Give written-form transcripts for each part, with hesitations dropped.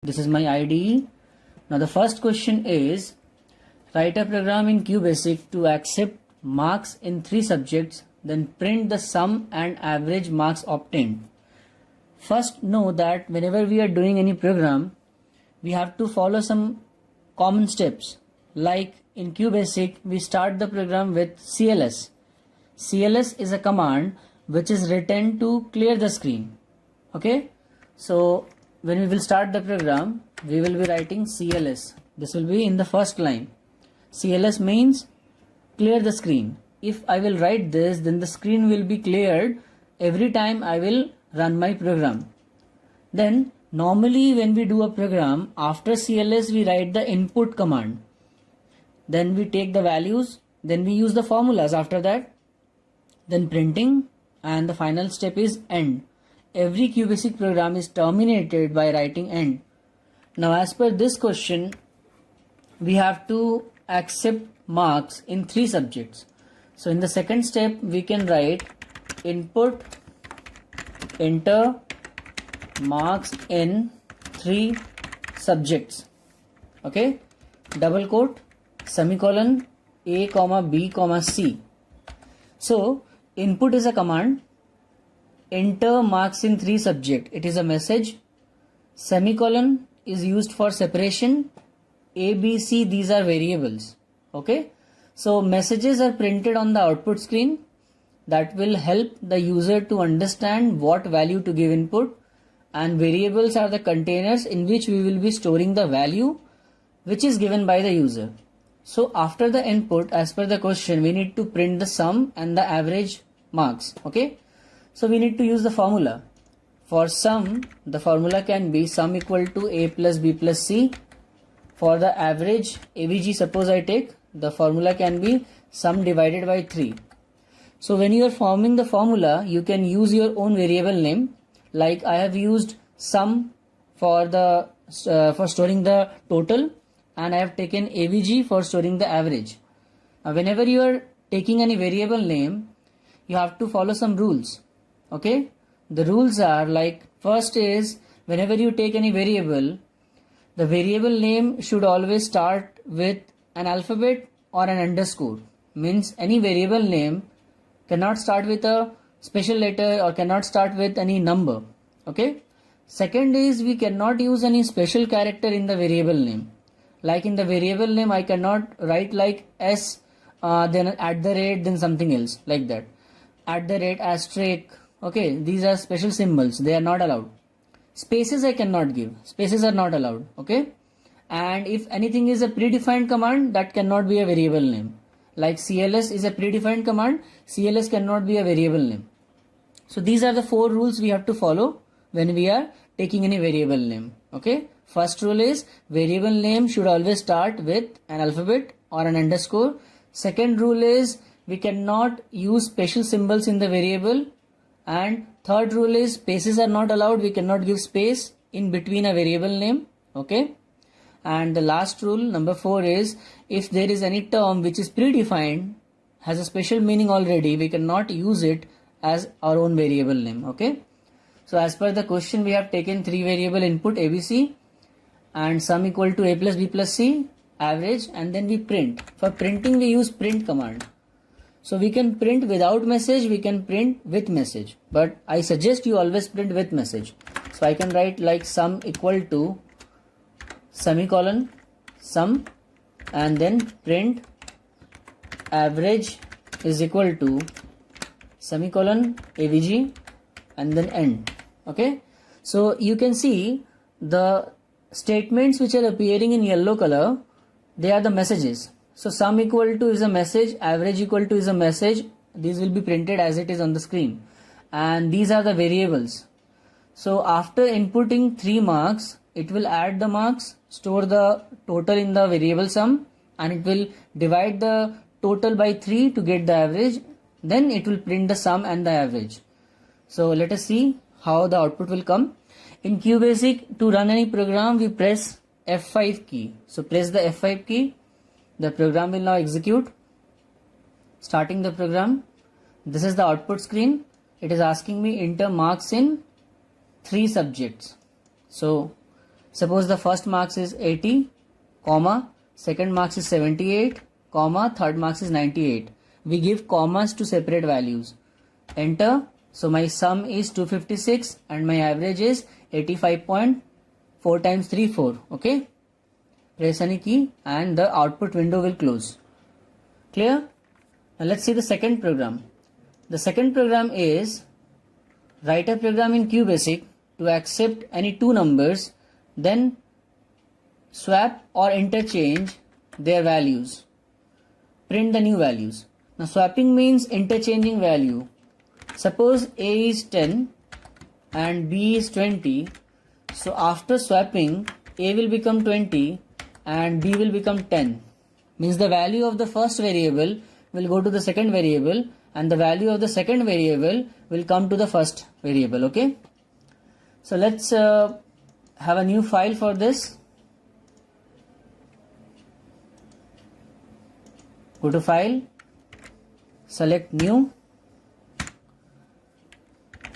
This is my IDE. Now the first question is, write a program in QBasic to accept marks in 3 subjects, then print the sum and average marks obtained. First, know that whenever we are doing any program, we have to follow some common steps. Like in QBasic, we start the program with CLS. CLS is a command which is written to clear the screen. Okay, so when we will start the program, we will be writing CLS. This will be in the first line. CLS means clear the screen. If I will write this, then the screen will be cleared every time I will run my program. Then normally when we do a program, after CLS we write the input command. Then we take the values, then we use the formulas after that, then printing, and the final step is end. Every QBasic program is terminated by writing end. Now as per this question, we have to accept marks in 3 subjects. So in the second step, we can write input enter marks in 3 subjects. Okay, double quote, semicolon, A, B, C. So input is a command. Enter marks in 3 subjects. It is a message. Semicolon is used for separation. A, B, C, these are variables. Okay. So messages are printed on the output screen. That will help the user to understand what value to give input. And variables are the containers in which we will be storing the value which is given by the user. So after the input, as per the question, we need to print the sum and the average marks. Okay. So we need to use the formula. For sum, the formula can be sum equal to A plus B plus C. For the average AVG, suppose I take, the formula can be sum divided by 3. So when you are forming the formula, you can use your own variable name. Like I have used sum for storing the total, and I have taken AVG for storing the average. Now whenever you are taking any variable name, you have to follow some rules. Okay, the rules are like, first is, whenever you take any variable, the variable name should always start with an alphabet or an underscore. Means any variable name cannot start with a special letter or cannot start with any number. Okay. Second is, we cannot use any special character in the variable name. Like in the variable name, I cannot write like S, then at the rate, then something else like that. At the rate, asterisk. Okay, these are special symbols. They are not allowed. Spaces I cannot give. Spaces are not allowed. Okay. And if anything is a predefined command, that cannot be a variable name. Like CLS is a predefined command. CLS cannot be a variable name. So these are the 4 rules we have to follow when we are taking any variable name. Okay. First rule is, variable name should always start with an alphabet or an underscore. Second rule is, we cannot use special symbols in the variable. And third rule is, spaces are not allowed. We cannot give space in between a variable name. Okay. And the last rule, number 4, is, if there is any term which is predefined, has a special meaning already, we cannot use it as our own variable name. Okay. So as per the question, we have taken 3 variable input ABC, and sum equal to A plus B plus C, average, and then we print. For printing, we use print command. So we can print without message, we can print with message, but I suggest you always print with message. So I can write like sum equal to semicolon sum, and then print average is equal to semicolon AVG, and then end. Okay. So you can see the statements which are appearing in yellow color, they are the messages. So sum equal to is a message, average equal to is a message. These will be printed as it is on the screen. And these are the variables. So after inputting 3 marks, it will add the marks, store the total in the variable sum, and it will divide the total by 3 to get the average. Then it will print the sum and the average. So let us see how the output will come. In QBasic, to run any program, we press F5 key. So press the F5 key. The program will now execute. Starting the program. This is the output screen. It is asking me enter marks in 3 subjects. So Suppose the first marks is 80, comma, second marks is 78, comma, third marks is 98. We give commas to separate values. Enter. So my sum is 256 and my average is 85.4 times 3, 4. Okay. Press any key and the output window will close. Clear? Now let's see the second program. The second program is write a program in QBasic to accept any two numbers, then swap or interchange their values. Print the new values. Now swapping means interchanging value. Suppose A is 10 and B is 20. So after swapping, A will become 20 and B will become 10. Means the value of the first variable will go to the second variable and the value of the second variable will come to the first variable. Okay. So let's have a new file for this. Go to file, select new.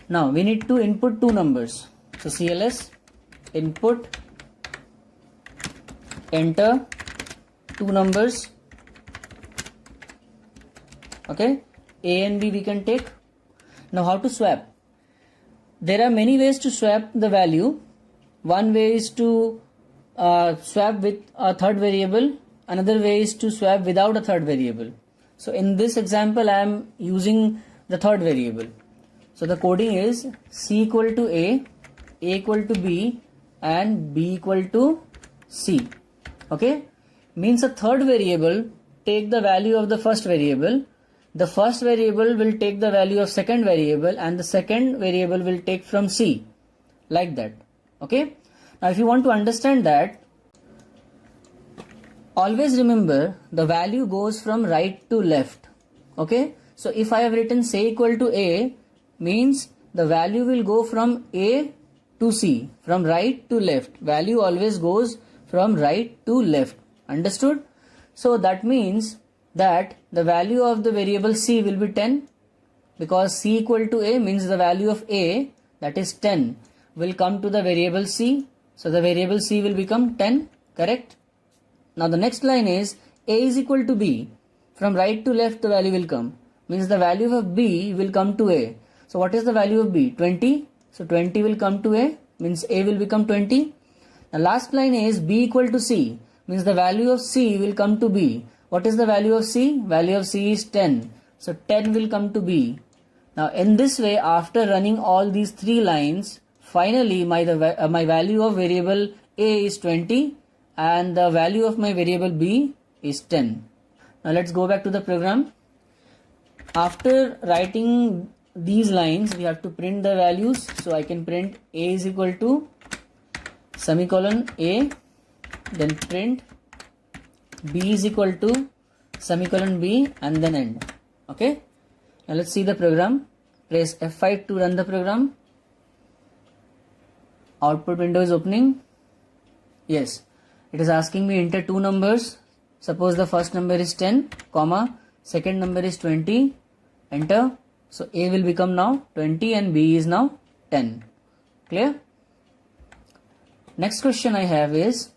Now we need to input two numbers. So CLS input, enter two numbers. Okay, A and B we can take. Now how to swap? There are many ways to swap the value. One way is to swap with a third variable. Another way is to swap without a third variable. So in this example I am using the third variable. So the coding is C equal to A equal to B and B equal to C. Okay, means a third variable take the value of the first variable. The first variable will take the value of second variable and the second variable will take from C, like that. Okay. Now if you want to understand that, always remember the value goes from right to left. Okay. So if I have written C equal to A, means the value will go from A to C, from right to left. Value always goes from right to left. Understood? So that means that the value of the variable C will be 10, because C equal to A means the value of A, that is 10, will come to the variable C. So the variable C will become 10, correct? Now the next line is A is equal to B. From right to left the value will come, means the value of B will come to A. So what is the value of B? 20. So 20 will come to A, means A will become 20. The last line is B equal to C, means the value of C will come to B. What is the value of C? Value of C is 10. So 10 will come to B. Now in this way, after running all these three lines, finally my value of variable A is 20 and the value of my variable B is 10. Now let's go back to the program. After writing these lines, we have to print the values. So I can print A is equal to semicolon A, then print B is equal to semicolon B and then end. Okay. Now let's see the program. Press F5 to run the program. Output window is opening. Yes, it is asking me enter two numbers. Suppose the first number is 10, comma, second number is 20. Enter. So A will become now 20 and B is now 10. Clear? Next question I have is,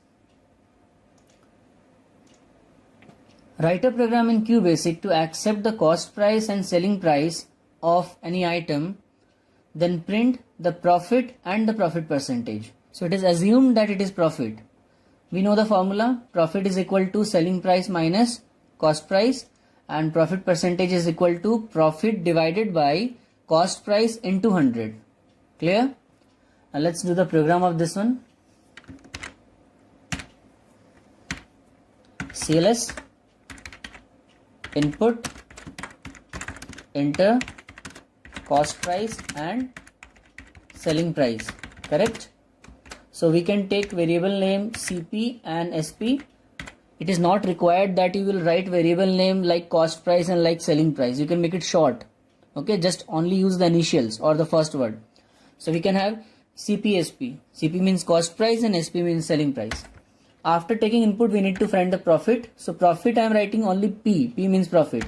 write a program in QBasic to accept the cost price and selling price of any item, then print the profit and the profit percentage. So it is assumed that it is profit. We know the formula, profit is equal to selling price minus cost price, and profit percentage is equal to profit divided by cost price into 100. Clear? Now let's do the program of this one. CLS input, enter cost price and selling price, correct? So we can take variable name CP and SP. It is not required that you will write variable name like cost price and like selling price. You can make it short. Okay, just only use the initials or the first word. So we can have CPSP. CP means cost price and SP means selling price. After taking input, we need to find the profit. So profit I am writing only P. P means profit.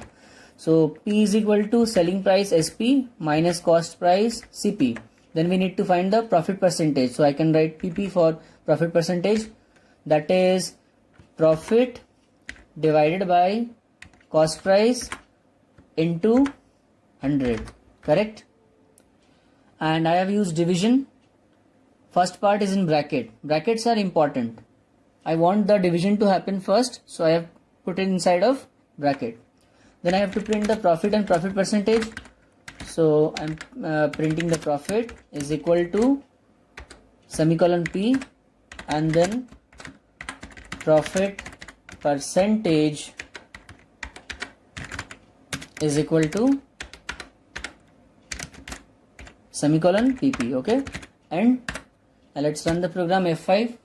So P is equal to selling price SP minus cost price CP. Then we need to find the profit percentage. So I can write PP for profit percentage, that is profit divided by cost price into 100, correct? And I have used division. First part is in bracket. Brackets are important. I want the division to happen first, so I have put it inside of bracket. Then I have to print the profit and profit percentage. So I'm printing the profit is equal to semicolon P, and then profit percentage is equal to semicolon PP. Okay, and let's run the program F5.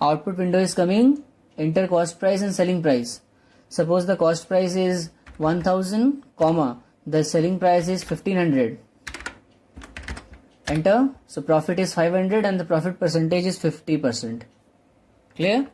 Output window is coming. Enter cost price and selling price. Suppose the cost price is 1000, comma, the selling price is 1500. Enter. So profit is 500 and the profit percentage is 50%. Clear?